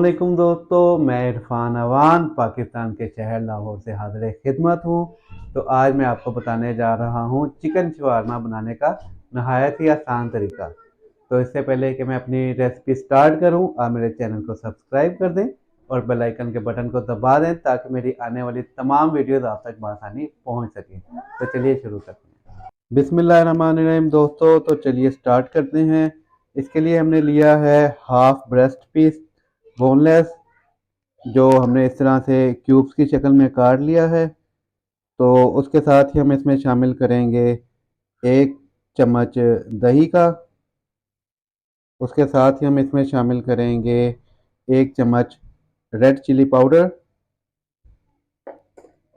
अस्सलामुअलैकुम दोस्तों, मैं इरफान अवान पाकिस्तान के शहर लाहौर से हाज़िर खिदमत हूँ। तो आज मैं आपको बताने जा रहा हूँ चिकन शवारमा बनाने का नहायत ही आसान तरीका। तो इससे पहले कि मैं अपनी रेसिपी स्टार्ट करूँ, आप मेरे चैनल को सब्सक्राइब कर दें और बेल आइकन के बटन को दबा दें ताकि मेरी आने वाली तमाम वीडियोज़ आप तक बआसानी पहुँच सकें। तो चलिए शुरू करते हैं। बिस्मिल्लाहिर्रहमानिर्रहीम दोस्तों, तो चलिए स्टार्ट करते हैं। इसके लिए हमने लिया है हाफ ब्रेस्ट पीस बोनलेस, जो हमने इस तरह से क्यूब्स की शक्ल में काट लिया है। तो उसके साथ ही हम इसमें शामिल करेंगे 1 चम्मच दही का। उसके साथ ही हम इसमें शामिल करेंगे 1 चम्मच रेड चिली पाउडर।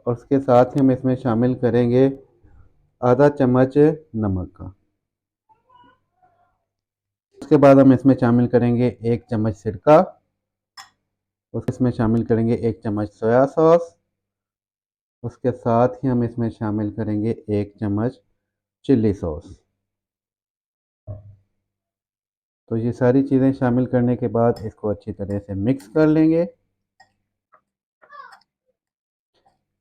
और उसके साथ ही हम इसमें शामिल करेंगे आधा चम्मच नमक का। उसके बाद हम इसमें शामिल करेंगे 1 चम्मच सिरका। इसमें शामिल करेंगे 1 चम्मच सोया सॉस। उसके साथ ही हम इसमें शामिल करेंगे 1 चम्मच चिल्ली सॉस। तो ये सारी चीज़ें शामिल करने के बाद इसको अच्छी तरह से मिक्स कर लेंगे।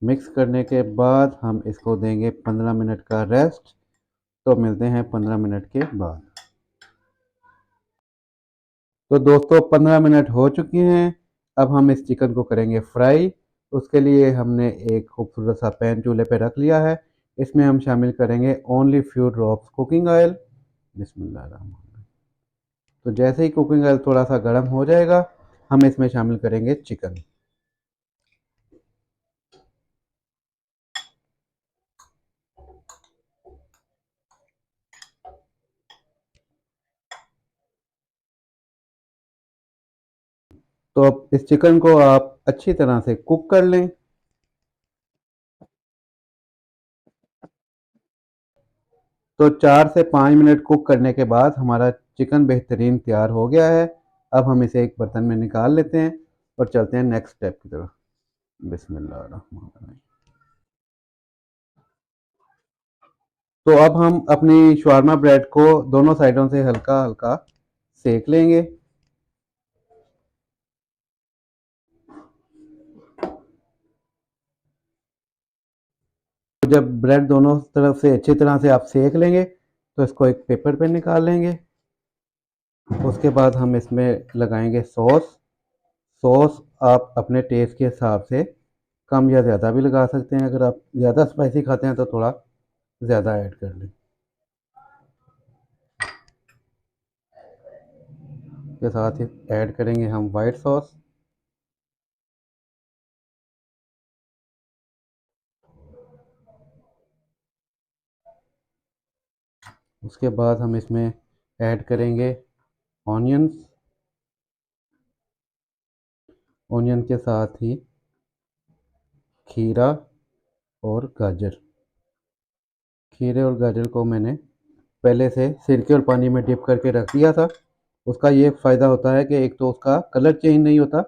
मिक्स करने के बाद हम इसको देंगे 15 मिनट का रेस्ट। तो मिलते हैं 15 मिनट के बाद। तो दोस्तों 15 मिनट हो चुकी हैं। अब हम इस चिकन को करेंगे फ्राई। उसके लिए हमने एक खूबसूरत सा पैन चूल्हे पे रख लिया है। इसमें हम शामिल करेंगे only few drops cooking oil. बिस्मिल्लाह। तो जैसे ही कुकिंग ऑयल थोड़ा सा गर्म हो जाएगा, हम इसमें शामिल करेंगे चिकन। तो अब इस चिकन को आप अच्छी तरह से कुक कर लें। तो 4 से 5 मिनट कुक करने के बाद हमारा चिकन बेहतरीन तैयार हो गया है। अब हम इसे एक बर्तन में निकाल लेते हैं और चलते हैं नेक्स्ट स्टेप की तरफ। बिस्मिल्लाह। तो अब हम अपनी शवारमा ब्रेड को दोनों साइडों से हल्का हल्का सेक लेंगे। तो जब ब्रेड दोनों तरफ से अच्छी तरह से आप सेक लेंगे, तो इसको एक पेपर पे निकाल लेंगे। उसके बाद हम इसमें लगाएंगे सॉस। सॉस आप अपने टेस्ट के हिसाब से कम या ज़्यादा भी लगा सकते हैं। अगर आप ज़्यादा स्पाइसी खाते हैं तो थोड़ा ज़्यादा ऐड कर लें। के साथ ही ऐड करेंगे हम वाइट सॉस। उसके बाद हम इसमें ऐड करेंगे ऑनियंस। ऑनियन के साथ ही खीरा और गाजर। खीरे और गाजर को मैंने पहले से सिरके और पानी में डिप करके रख दिया था। उसका ये फ़ायदा होता है कि एक तो उसका कलर चेंज नहीं होता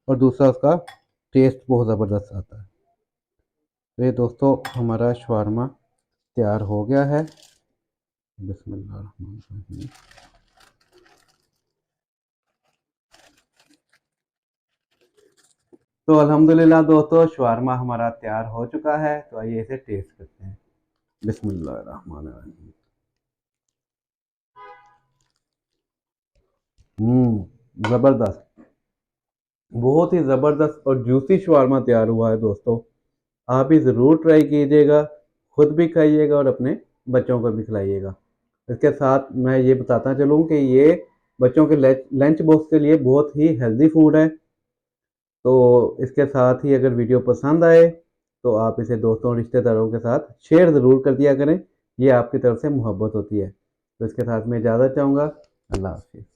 और दूसरा उसका टेस्ट बहुत ज़बरदस्त आता है। तो ये दोस्तों हमारा शवारमा तैयार हो गया है। बिस्मिल्लाह। तो अल्हम्दुलिल्लाह दोस्तों, शवारमा हमारा तैयार हो चुका है। तो आइए इसे टेस्ट करते हैं। बिस्मिल्लाहिर्रहमानिर्रहीम। ज़बरदस्त। बहुत ही ज़बरदस्त और जूसी शवारमा तैयार हुआ है दोस्तों। आप भी ज़रूर ट्राई कीजिएगा, खुद भी खाइएगा और अपने बच्चों को भी खिलाइएगा। इसके साथ मैं ये बताता चलूँ कि ये बच्चों के लंच बॉक्स के लिए बहुत ही हेल्दी फूड है। तो इसके साथ ही अगर वीडियो पसंद आए तो आप इसे दोस्तों और रिश्तेदारों के साथ शेयर ज़रूर कर दिया करें। ये आपकी तरफ से मोहब्बत होती है। तो इसके साथ मैं इजाज़त चाहूँगा। अल्लाह हाफ़िज़।